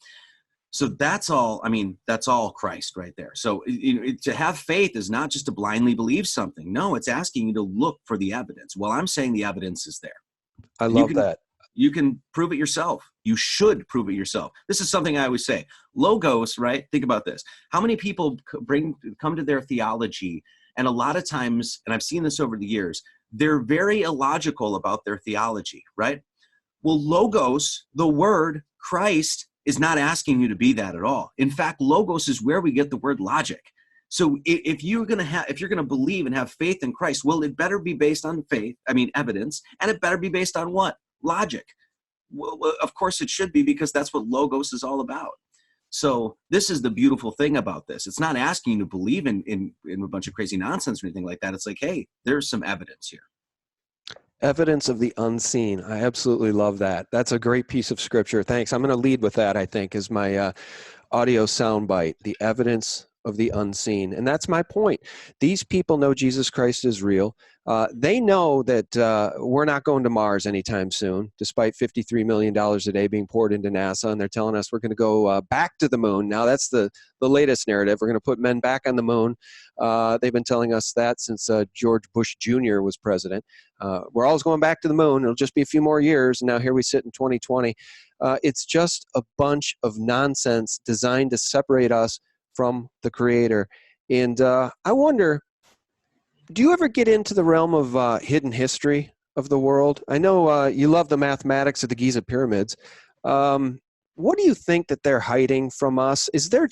So that's all, that's all Christ right there. So to have faith is not just to blindly believe something. No, it's asking you to look for the evidence. Well, I'm saying the evidence is there. I love that. You can prove it yourself. You should prove it yourself. This is something I always say. Logos, right? Think about this. How many people come to their theology, and a lot of times, and I've seen this over the years, they're very illogical about their theology, right? Well, logos, the word Christ, is not asking you to be that at all. In fact, logos is where we get the word logic. So if you're going to believe and have faith in Christ, well, it better be based on evidence, and it better be based on what? Logic. Well, of course it should be, because that's what logos is all about. So this is the beautiful thing about this. It's not asking you to believe in a bunch of crazy nonsense or anything like that. It's like, hey, there's some evidence here. Evidence of the unseen. I absolutely love that. That's a great piece of scripture. Thanks. I'm going to lead with that, I think, as my audio soundbite, the evidence of the unseen. And that's my point. These people know Jesus Christ is real. They know that we're not going to Mars anytime soon, despite $53 million a day being poured into NASA. And they're telling us we're going to go back to the moon. Now, that's the latest narrative. We're going to put men back on the moon. They've been telling us that since George Bush Jr. was president. We're always going back to the moon. It'll just be a few more years. And now here we sit in 2020. It's just a bunch of nonsense designed to separate us from the Creator. And I wonder, do you ever get into the realm of hidden history of the world? I know you love the mathematics of the Giza pyramids. What do you think that they're hiding from us? Is there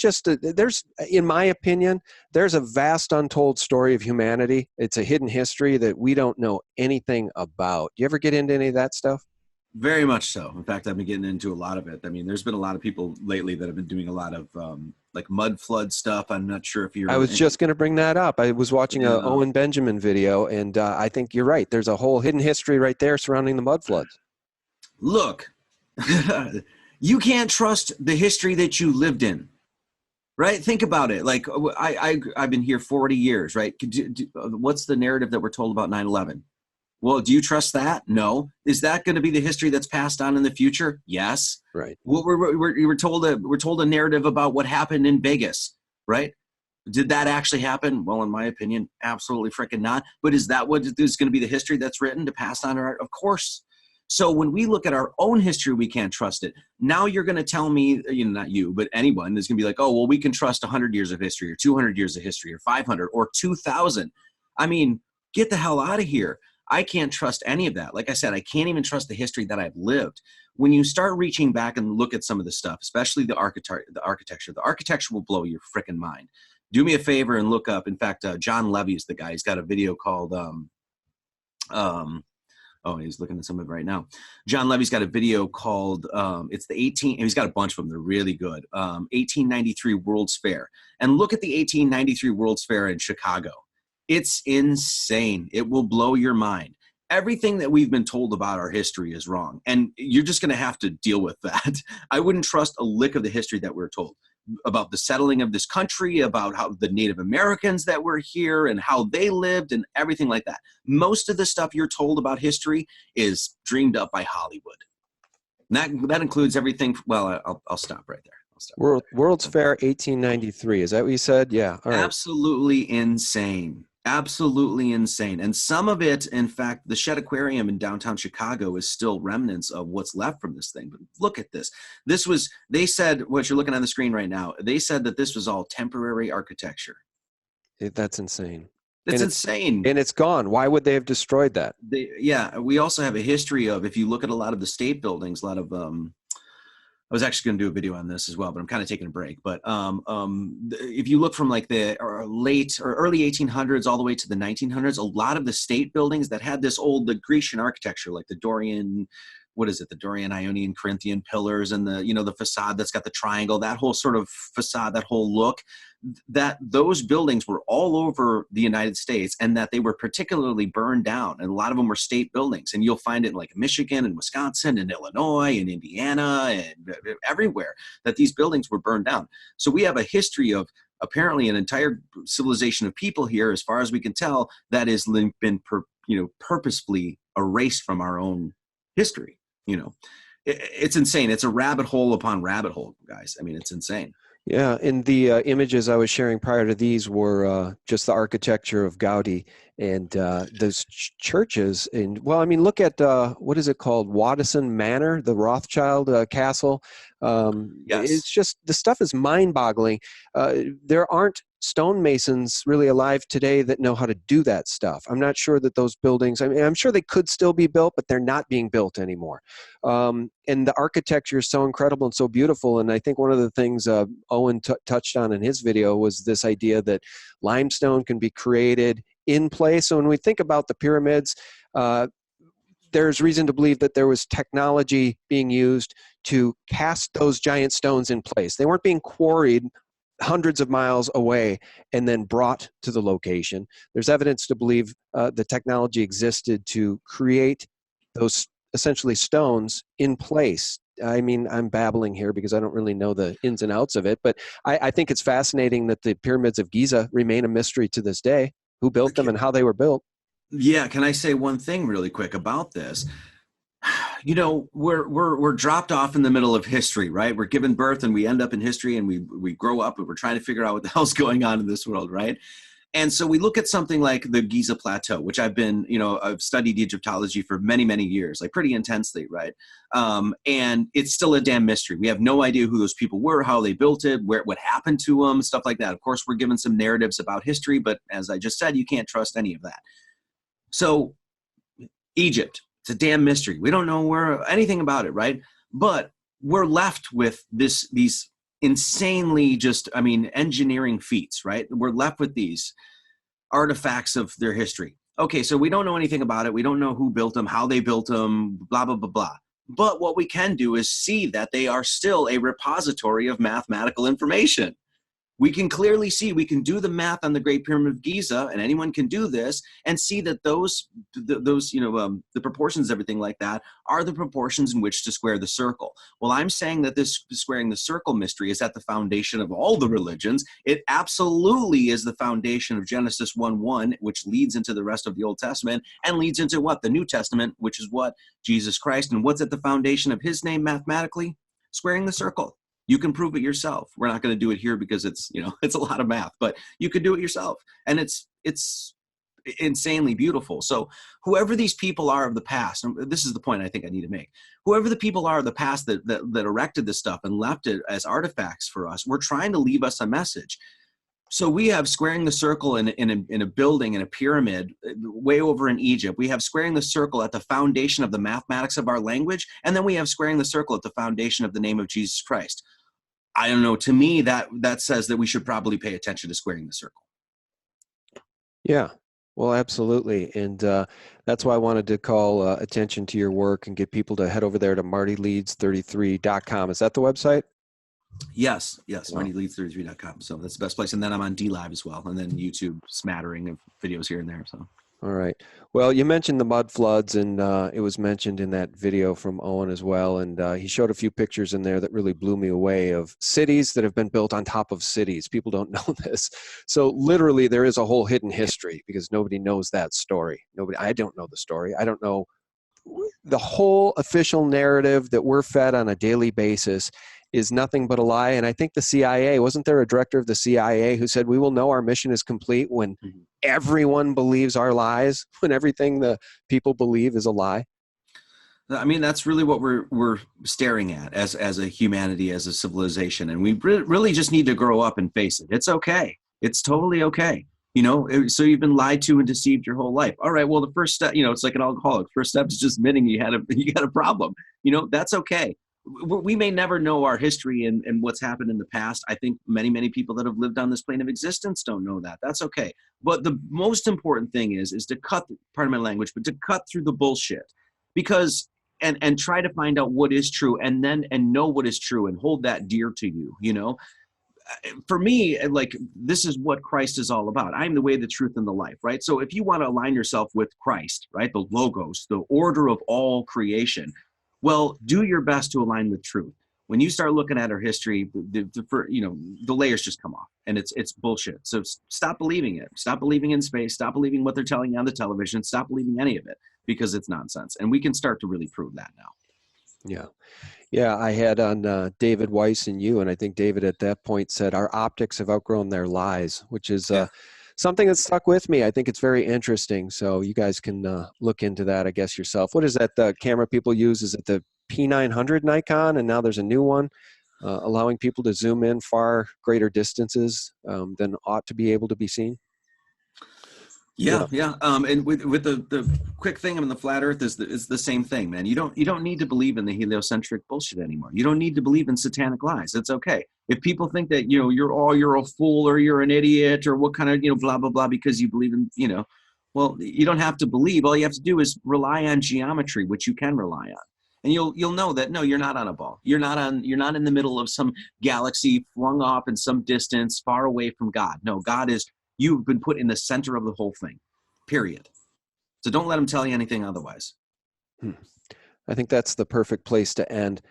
in my opinion, there's a vast untold story of humanity. It's a hidden history that we don't know anything about. Do you ever get into any of that stuff? Very much so. In fact, I've been getting into a lot of it. I mean, there's been a lot of people lately that have been doing a lot of like mud flood stuff. I'm not sure if I you're, was just going to bring that up. I was watching a yeah. Owen Benjamin video, and I think you're right. There's a whole hidden history right there surrounding the mud floods. Look, you can't trust the history that you lived in, right? Think about it. Like I've been here 40 years, right? What's the narrative that we're told about 9/11? Well, do you trust that? No. Is that going to be the history that's passed on in the future? Yes. Right. Well, we're told a narrative about what happened in Vegas, right? Did that actually happen? Well, in my opinion, absolutely freaking not. But is that what is going to be the history that's written to pass on? Of course. So when we look at our own history, we can't trust it. Now you're going to tell me, not you, but anyone is going to be like, oh, well, we can trust 100 years of history or 200 years of history or 500 or 2,000. I mean, get the hell out of here. I can't trust any of that. Like I said, I can't even trust the history that I've lived. When you start reaching back and look at some of the stuff, especially the architecture will blow your freaking mind. Do me a favor and look up. In fact, John Levy is the guy. He's got a video called oh, he's looking at some of it right now. John Levy's got a video called it's the 18, and he's got a bunch of them. They're really good. 1893 World's Fair. And look at the 1893 World's Fair in Chicago. It's insane. It will blow your mind. Everything that we've been told about our history is wrong. And you're just going to have to deal with that. I wouldn't trust a lick of the history that we're told about the settling of this country, about how the Native Americans that were here and how they lived and everything like that. Most of the stuff you're told about history is dreamed up by Hollywood. And that includes everything. Well, I'll stop right there. World's Fair 1893. Is that what you said? Yeah. All right. Absolutely insane. Absolutely insane. And some of it, in fact, the Shed Aquarium in downtown Chicago is still remnants of what's left from this thing. But look at this. They said, what you're looking on the screen right now, they said that this was all temporary architecture. That's insane. That's insane. And it's gone. Why would they have destroyed that? We also have a history of, if you look at a lot of the state buildings, a lot of, I was actually going to do a video on this as well, but I'm kind of taking a break. But if you look from like the late or early 1800s all the way to the 1900s, a lot of the state buildings that had this the Grecian architecture, like the Dorian, the Dorian, Ionian, Corinthian pillars, and the facade that's got the triangle, that whole sort of facade, that whole look, that those buildings were all over the United States, and that they were particularly burned down. And a lot of them were state buildings, and you'll find it in like Michigan and Wisconsin and Illinois and Indiana and everywhere, that these buildings were burned down. So we have a history of apparently an entire civilization of people here, as far as we can tell, that has been purposefully erased from our own history. It's insane. It's a rabbit hole upon rabbit hole, guys. I mean, it's insane. Yeah, and the images I was sharing prior to these were just the architecture of Gaudi and those churches. And look at what is it called? Waddesdon Manor, the Rothschild castle. Yes. It's just, the stuff is mind-boggling. There aren't stonemasons really alive today that know how to do that stuff. I'm not sure that those buildings, I'm sure they could still be built, but they're not being built anymore. And the architecture is so incredible and so beautiful. And I think one of the things Owen touched on in his video was this idea that limestone can be created in place. So when we think about the pyramids, there's reason to believe that there was technology being used to cast those giant stones in place. They weren't being quarried hundreds of miles away and then brought to the location. There's evidence to believe the technology existed to create those essentially stones in place. I mean, I'm babbling here because I don't really know the ins and outs of it, but I think it's fascinating that the pyramids of Giza remain a mystery to this day. Who built them and how they were built? Yeah, can I say one thing really quick about this? We're dropped off in the middle of history, right? We're given birth and we end up in history, and we grow up and we're trying to figure out what the hell's going on in this world, right? And so we look at something like the Giza Plateau, which I've studied Egyptology for many, many years, like pretty intensely, right? And it's still a damn mystery. We have no idea who those people were, how they built it, what happened to them, stuff like that. Of course, we're given some narratives about history, but as I just said, you can't trust any of that. So Egypt, it's a damn mystery. We don't know anything about it, right? But we're left with these insanely engineering feats, right? We're left with these artifacts of their history. Okay, so we don't know anything about it. We don't know who built them, how they built them, blah, blah, blah, blah. But what we can do is see that they are still a repository of mathematical information. We can clearly see, we can do the math on the Great Pyramid of Giza, and anyone can do this and see that the proportions, everything like that, are the proportions in which to square the circle. Well, I'm saying that this squaring the circle mystery is at the foundation of all the religions. It absolutely is the foundation of Genesis 1:1, which leads into the rest of the Old Testament and leads into what? The New Testament, which is what? Jesus Christ. And what's at the foundation of his name mathematically? Squaring the circle. You can prove it yourself. We're not going to do it here because it's a lot of math, but you could do it yourself. And it's insanely beautiful. So whoever these people are of the past, and this is the point I think I need to make, whoever the people are of the past that erected this stuff and left it as artifacts for us, we're trying to leave us a message. So we have squaring the circle in a building, in a pyramid, way over in Egypt. We have squaring the circle at the foundation of the mathematics of our language, and then we have squaring the circle at the foundation of the name of Jesus Christ. I don't know. To me, that says that we should probably pay attention to squaring the circle. Yeah, well, absolutely. And that's why I wanted to call attention to your work and get people to head over there to martyleeds33.com. Is that the website? Yes, Wow. martyleeds33.com. So that's the best place. And then I'm on DLive as well. And then YouTube smattering of videos here and there. So. All right. Well, you mentioned the mud floods, and it was mentioned in that video from Owen as well. And he showed a few pictures in there that really blew me away of cities that have been built on top of cities. People don't know this. So literally there is a whole hidden history because nobody knows that story. I don't know the story. I don't know the whole official narrative that we're fed on a daily basis is nothing but a lie. And I think the CIA, wasn't there a director of the CIA who said, we will know our mission is complete when everyone believes our lies, when everything the people believe is a lie? I mean, that's really what we're staring at as a humanity, as a civilization. And we really just need to grow up and face it. It's okay. It's totally okay. So you've been lied to and deceived your whole life. All right. Well, the first step, it's like an alcoholic. First step is just admitting you had a problem. That's okay. We may never know our history and what's happened in the past. I think many people that have lived on this plane of existence don't know that. That's okay. But the most important thing is to cut, pardon my language, but to cut through the bullshit, because and try to find out what is true and know what is true and hold that dear to you. For me, like, this is what Christ is all about. I'm the way, the truth, and the life, right? So if you want to align yourself with Christ, right, the logos, the order of all creation, well, do your best to align with truth. When you start looking at our history, the layers just come off, and it's bullshit. So stop believing it. Stop believing in space. Stop believing what they're telling you on the television. Stop believing any of it, because it's nonsense. And we can start to really prove that now. Yeah. Yeah, I had on David Weiss and you, and I think David at that point said, our optics have outgrown their lies, which is something that stuck with me. I think it's very interesting. So you guys can look into that, I guess, yourself. What is that the camera people use? Is it the P900 Nikon? And now there's a new one allowing people to zoom in far greater distances than ought to be able to be seen. Yeah. And with the quick thing in the flat Earth is the same thing, man. You don't need to believe in the heliocentric bullshit anymore. You don't need to believe in satanic lies. It's okay. If people think that you're a fool or you're an idiot or what kind of blah blah blah because you believe in well, you don't have to believe. All you have to do is rely on geometry, which you can rely on, and you'll know that no, you're not on a ball. You're not in the middle of some galaxy flung off in some distance far away from God. No, God is. You've been put in the center of the whole thing, period. So don't let them tell you anything otherwise. I think that's the perfect place to end.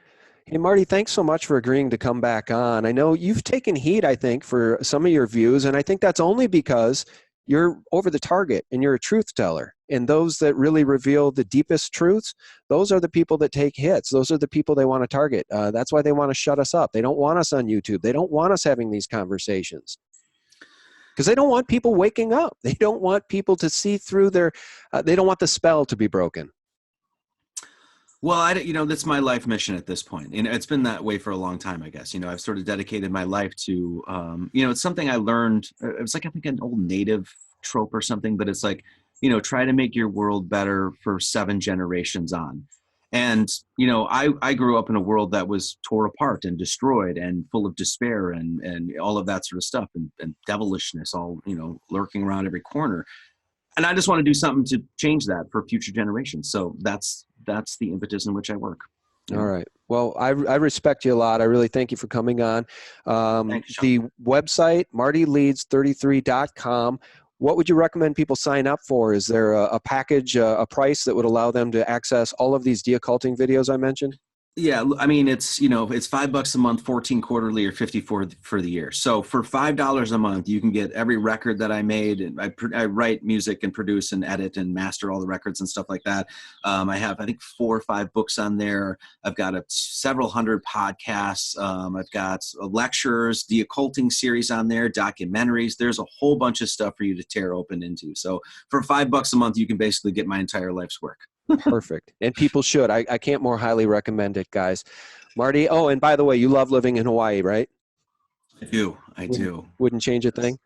Hey, Marty, thanks so much for agreeing to come back on. I know you've taken heat, I think, for some of your views, and I think that's only because you're over the target and you're a truth teller. And those that really reveal the deepest truths, those are the people that take hits. Those are the people they want to target. That's why they want to shut us up. They don't want us on YouTube. They don't want us having these conversations. Because they don't want people waking up. They don't want people to see through they don't want the spell to be broken. Well, that's my life mission at this point. It's been that way for a long time, I guess. I've sort of dedicated my life to, it's something I learned. It was like, I think, an old native trope or something, but it's like, try to make your world better for 7 generations on. And, I grew up in a world that was tore apart and destroyed and full of despair and all of that sort of stuff and devilishness all, lurking around every corner. And I just want to do something to change that for future generations. So that's the impetus in which I work. You All know? right. Well, I respect you a lot. I really thank you for coming on. Thank you, Sean. The website, martyleeds33.com. What would you recommend people sign up for? Is there a package, a price that would allow them to access all of these deocculting videos I mentioned? Yeah, I mean, it's, you know, it's $5 a month, 14 quarterly, or 54 for the year. So for $5 a month, you can get every record that I made, and I write music and produce and edit and master all the records and stuff like that. I have, I think, 4 or 5 books on there. I've got several hundred podcasts. I've got lectures, the occulting series on there, documentaries. There's a whole bunch of stuff for you to tear open into. So for $5 a month, you can basically get my entire life's work. Perfect. And people should. I can't more highly recommend it, guys. Marty, oh, and by the way, you love living in Hawaii, right? I do. I Wouldn't, do. wouldn't change a thing?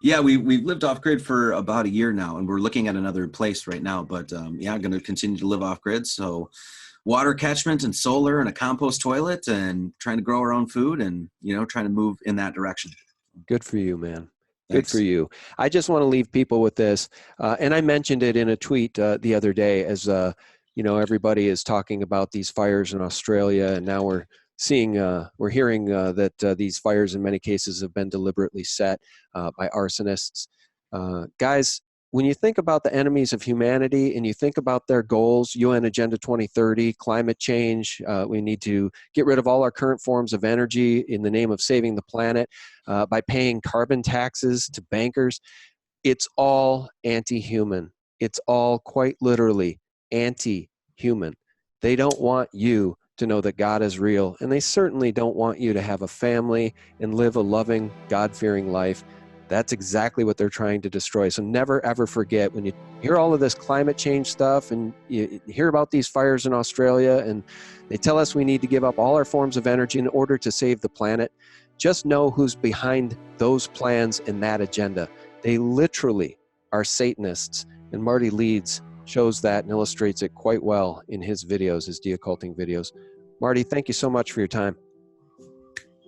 Yeah, we've lived off grid for about a year now, and we're looking at another place right now. But yeah, I'm going to continue to live off grid. So water catchment and solar and a compost toilet, and trying to grow our own food, and, you know, trying to move in that direction. Good for you, man. Good for Thanks. you. I just want to leave people with this, and I mentioned it in a tweet the other day. As you know, everybody is talking about these fires in Australia, and now we're hearing that these fires in many cases have been deliberately set by arsonists. Guys, when you think about the enemies of humanity and you think about their goals, UN Agenda 2030, climate change, we need to get rid of all our current forms of energy in the name of saving the planet by paying carbon taxes to bankers. It's all anti-human. It's all quite literally anti-human. They don't want you to know that God is real, and they certainly don't want you to have a family and live a loving, God-fearing life. That's exactly what they're trying to destroy. So never, ever forget, when you hear all of this climate change stuff and you hear about these fires in Australia, and they tell us we need to give up all our forms of energy in order to save the planet, just know who's behind those plans and that agenda. They literally are Satanists, and Marty Leeds shows that and illustrates it quite well in his videos, his deocculting videos. Marty, thank you so much for your time.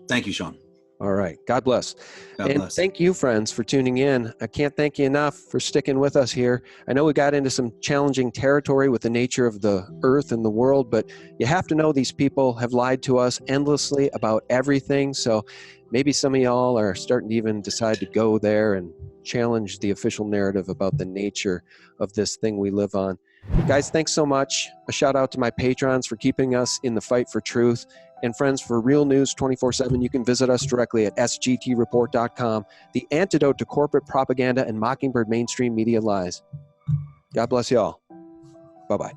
Thank you, Sean. All right. God bless. God And bless. thank you, friends, for tuning in. I can't thank you enough for sticking with us here. I know we got into some challenging territory with the nature of the earth and the world, but you have to know these people have lied to us endlessly about everything. So maybe some of y'all are starting to even decide to go there and challenge the official narrative about the nature of this thing we live on. Guys, thanks so much. A shout out to my patrons for keeping us in the fight for truth. And friends, for real news 24/7, you can visit us directly at sgtreport.com, the antidote to corporate propaganda and mockingbird mainstream media lies. God bless y'all. Bye-bye.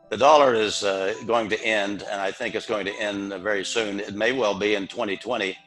The dollar is going to end, and I think it's going to end very soon. It may well be in 2020.